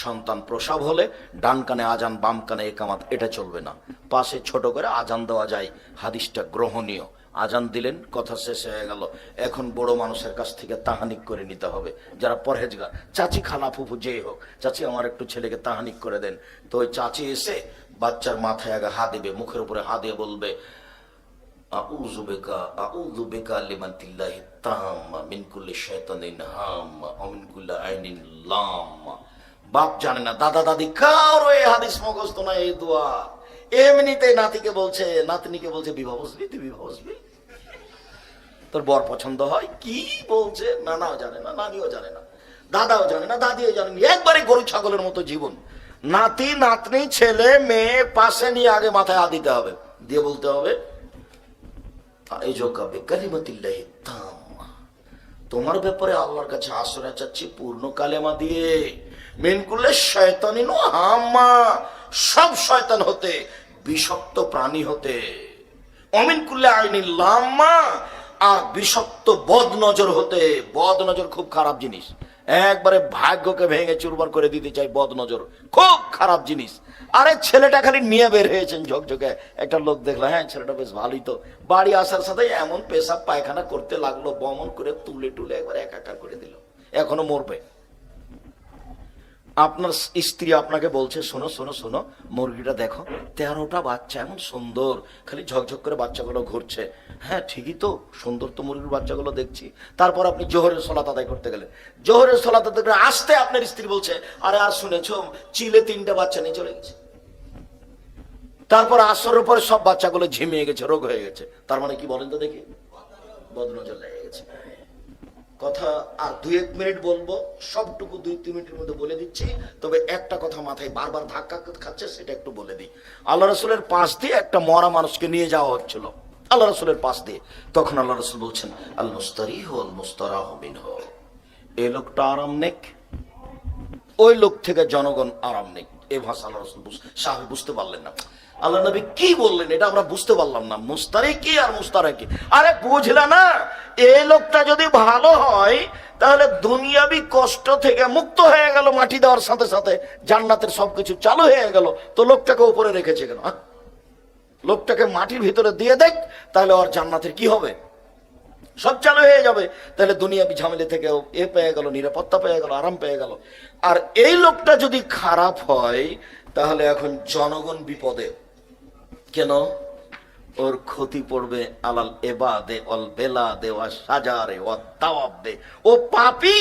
সন্তান প্রসব হলে ডান কানে আজান, বাম কানে একামাত, এটা চলবে না। পাশে ছোট করে আজান দেওয়া যায়, হাদিসটা গ্রহণীয়। আজান দিলেন, কথা শেষ হয়ে গেল। এখন বড় মানুষের কাছ থেকে তাহানিক করে নিতে হবে, যারা পরহেজগার, চাচি, খালা, ফুফু, যেই হোক, চাচি আমার একটু ছেলেকে তাহানিক করে দেন। তো ওই চাচি এসে বাচ্চার মাথায় আগে হাত দেবে, মুখের উপরে হাত দিয়ে বলবে, আউযু বিকা, আউযু বিকা লিমাতিল্লাহি তাম্মা মিন কুল্লি শাইতানিন হাম্মা ওয়া মিন কুল্লি আইনিন লাম্মা। বাপ জানে না, দাদা দাদি কারো এই হাদিস মুখস্থ না, এই দোয়া এমনিতে নাতিকে বলছে, নাতনিকে বলছে, বিবাহ বসবি, তুই বিবাহ বসবি, তোর বর পছন্দ হয়, কি বলছে, নানাও জানে না, নানিও জানে না, দাদাও জানে না, দাদিও জানে না, একবারে গরু ছাগলের মতো জীবন। নাতি নাতনি ছেলে মেয়ে পাশে নিয়ে আগে মাথায় হাত দিতে হবে, দিয়ে বলতে হবে, তোমার ব্যাপারে আল্লাহর কাছে আশ্রয় চাচ্ছি পূর্ণ কালেমা দিয়ে, মিন কুল্লি শাইতানিন হাম্মা, সব শয়তান হতে, বিষাক্ত প্রাণী হতে, অমিন কুল্লি আইনিন লাম্মা, আর বিষাক্ত বদ নজর হতে। বদ নজর খুব খারাপ জিনিস, একবারে ভাগ্যকে ভেঙে চুরমার করে দিতে চাই। বদ নজর খুব খারাপ জিনিস। আরে ছেলেটা খালি নিয়ে বের হয়েছেন ঝকঝকে, একটা লোক দেখলো, হ্যাঁ ছেলেটা বেশ ভালোই তো, বাড়ি আসার সাথে এমন পেশাব পায়খানা করতে লাগলো, বমন করে তুলে টুলে একবার একাকার করে দিল, এখনো মরবে। আপনার স্ত্রী আপনাকে বলছে, শোনো শোনো শোনো, মুরগিটা দেখো, 13টা বাচ্চা, এমন সুন্দর, খালি ঝকঝক করে বাচ্চাগুলো ঘুরছে। হ্যাঁ ঠিকই তো, সুন্দর তো মুরগির বাচ্চাগুলো দেখছি। তারপর আপনি জোহরের সালাত আদায় করতে গেলেন, জোহরের সালাত আদায় করে আসতে আপনার স্ত্রী বলছে, আরে আর শুনেছো, চিলে 3টা বাচ্চা নিয়ে চলে গেছে। তারপর আসরের পরে সব বাচ্চাগুলো ঝিমিয়ে গেছে, রোগ হয়ে গেছে। তার মানে কি বলেন তো দেখি, বদনজর লেগে গেছে। কথা আর 2-1 মিনিট বলবো, সবটুকু 2-3 মিনিটের মধ্যে বলে দিচ্ছি। তবে একটা কথা মাথায় বারবার ধাক্কা খাচ্ছে, সেটা একটু বলে দিই। আল্লাহ রাসূলের পাশ দিয়ে একটা মরা মানুষকে নিয়ে যাওয়া হচ্ছিল, আল্লাহ রাসূলের পাশ দিয়ে। তখন আল্লাহ রাসূল বলছেন, আল মুস্তারিহু ওয়াল মুস্তারাহু মিনহু, এই লোকটা আরাম নেক, ওই লোক থেকে জনগণ আরাম নেক। এই ভাষা আল্লাহ রাসূল সাহাবী বুঝতে পারলেন না, আল্লাহ নবী কি বললেন এটা আমরা বুঝতে পারলাম না। মুস্তারি কি আর মুস্তারা কি, আরে বুঝলা না? এই লোকটা যদি ভালো হয় তাহলে দুনিয়াবি কষ্ট থেকে মুক্ত হয়ে গেল, মাটি দেওয়ার সাথে সাথে জান্নাতের সবকিছু চালু হয়ে গেল। তো লোকটাকে উপরে রেখেছে কেন? লোকটাকে মাটির ভিতরে দিয়ে দেখ, তাহলে ওর জান্নাতের কি হবে, সব চালু হয়ে যাবে। তাহলে দুনিয়াবি ঝামেলা থেকে এ পেয়ে গেল, নিরাপত্তা পেয়ে গেল, আরাম পেয়ে গেল। আর এই লোকটা যদি খারাপ হয় তাহলে এখন জনগণ বিপদে। কেন? ওর ক্ষতি পড়বে আলাল এবাদে অল বেলাদে ওয়া সাজারে ওয়া দাওয়াবে। ও পাপী,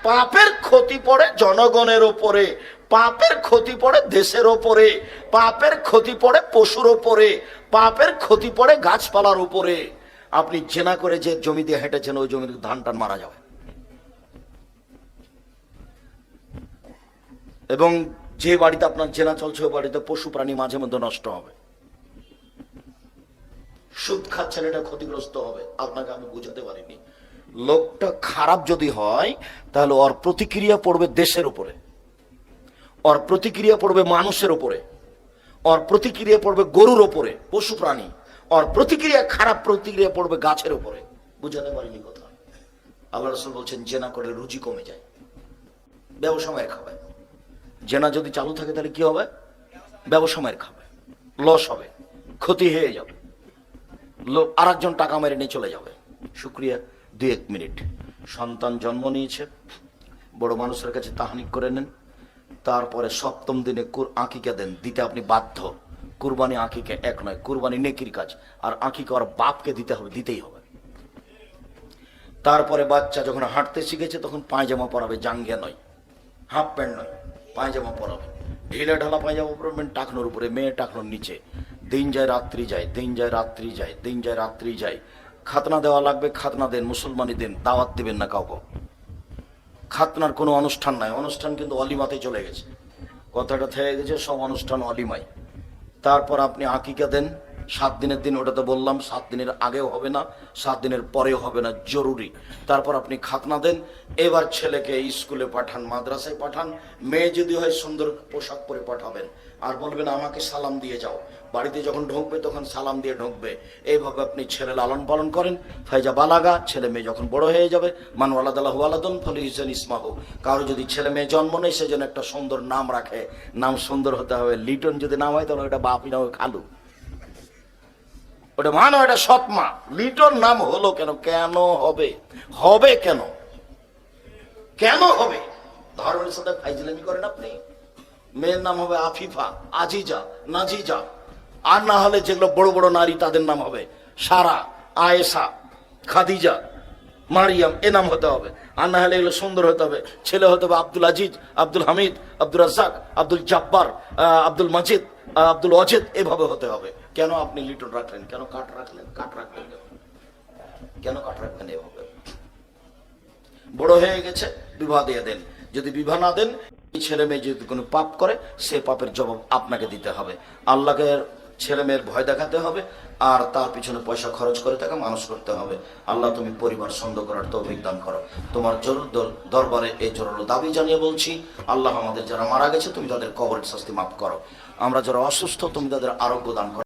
পাপের ক্ষতি পড়ে জনগণের উপরে, পাপের ক্ষতি পড়ে দেশের উপরে, পাপের ক্ষতি পড়ে পশুর উপরে, পাপের ক্ষতি পড়ে গাছপালার উপরে। আপনি জেনা করে যে জমি দিয়ে হেঁটেছেন, ওই জমির ধান টান মারা যাবে। এবং যে বাড়িতে আপনার জেনা চলছে, ওই বাড়িতে পশু প্রাণী মাঝে মধ্যে নষ্ট হবে। সুদ খাচ্ছেন, এটা ক্ষতিগ্রস্ত হবে। আপনাকে আমি বুঝাতে পারিনি। লোকটা খারাপ যদি হয় তাহলে ওর প্রতিক্রিয়া পড়বে দেশের উপরে, ওর প্রতিক্রিয়া পড়বে মানুষের উপরে, ওর প্রতিক্রিয়া পড়বে গরুর উপরে, পশু প্রাণী, ওর প্রতিক্রিয়া খারাপ প্রতিক্রিয়া পড়বে গাছের উপরে। বুঝাতে পারিনি কথা। আল্লাহ রাসূল বলছেন, জেনা করে রুজি কমে যায়, ব্যবসা মায়ের খাবে। জেনা যদি চালু থাকে তাহলে কি হবে? ব্যবসা মায়ের খাবে, লস হবে, ক্ষতি হয়ে যাবে, লোক আরেকজন টাকা মেরে নিয়ে চলে যাবে। শুক্রিয়া। 2-1 মিনিট। সন্তান জন্ম নিয়েছে, বড় মানুষের কাছে তাহানিক করে নেন। তারপরে 7ম দিনে আকিকা দেন, দিতে আপনি বাধ্য। কুরবানি আকিকা এক নয়, কুরবানি নেকির কাজ, আর আকিকা আর বাপকে দিতে হবে, দিতেই হবে। তারপরে বাচ্চা যখন হাঁটতে শিখেছে তখন পায়জামা পরাবে, জাঙ্গিয়া নয়, হাফ প্যান্ট নয়, পায়জামা পরাবে। ঢিলে ঢালা পায়জামা পরাবেন টাকনোর উপরে, মেয়ে টাকনোর নিচে। দিন যায় রাত্রি যায়, দিন যায় রাত্রি যায়, দিন যায় রাত্রি যায়। খাতনা দেওয়া লাগবে, খাতনা দেন, মুসলমানি দেন, দাওয়াত দিবেন না কাউকে। খাতনার কোনো অনুষ্ঠান নাই, অনুষ্ঠান কিন্তু অলিমাতে চলে গেছে, কথাটা থেকে গেছে, সব অনুষ্ঠান অলিমাই। তারপর আপনি আকিকা দেন, 7 দিনের দিন, ওটা তো বললাম 7 দিনের আগেও হবে না, 7 দিনের পরেও হবে না, জরুরি। তারপর আপনি খাতনা দেন। এবার ছেলেকে স্কুলে পাঠান, মাদ্রাসায় পাঠান। মেয়ে যদি হয় সুন্দর পোশাক পরে পাঠাবেন, আর বলবেন আমাকে সালাম দিয়ে যাও। বাড়িতে যখন ঢুকবে তখন সালাম দিয়ে ঢুকবে। এইভাবে আপনি ছেলে লালন পালন করেন। ফাইজা বালাগা, ছেলে মেয়ে যখন বড় হয়ে যাবে, মান ওয়ালাদাল্লাহু ওয়ালাদুন ফালিহিসান ইসমাহু, কারো যদি ছেলে মেয়ে জন্ম নেই সেজন্য একটা সুন্দর নাম রাখে। নাম সুন্দর হতে হবে। লিটন যদি নাম হয় তাহলে ওটা বাপি নাম খালু, ওটা মানো এটা সৎমা। লিটন নাম হলো কেন? কেন হবে? হবে কেন? কেন হবে? ধর্মের সাথে ফাইজলামি করেন আপনি। মেয়ের নাম হবে আফিফা, আজিজা, নাজিজা। আর না হলে যেগুলো বড় বড় নারী তাদের নাম হবে সারা, আয়েশা, খাদিজা, মারিয়াম, এ নাম হতে হবে। আর না হলে এগুলো সুন্দর হতে হবে। ছেলে হতে হবে আব্দুল আজিজ, আব্দুল হামিদ, আব্দুল রাজ্জাক, আব্দুল জব্বার, আব্দুল মাজিদ, আব্দুল ওয়াজিদ, এভাবে হতে হবে। কেন আপনি লিটন রাখলেন? কেন কাঠ রাখলেন? কাঠ রাখলেন কেন? কেন কাঠ রাখলেন? এভাবে বড় হয়ে গেছে, বিবাহ দিয়ে দেন। যদি বিবাহ না দেন, এই ছেলে মেয়ে যদি কোনো পাপ করে, সে পাপের জবাব আপনাকে দিতে হবে। আল্লাহকে ছেলে মেয়ের ভয় দেখাতে হবে, আর তার পিছনে পয়সা খরচ করে তাকে মানুষ করতে হবে। আল্লাহ তুমি পরিবার সুন্দর করার তৌফিক দান করো। তোমার দরবারে এই জোরালো দাবি জানিয়ে বলছি, আল্লাহ আমাদের যারা মারা গেছে তুমি তাদের কবরের শাস্তি মাফ করো। আমরা যারা অসুস্থ তুমি তাদের আরোগ্য দান করো।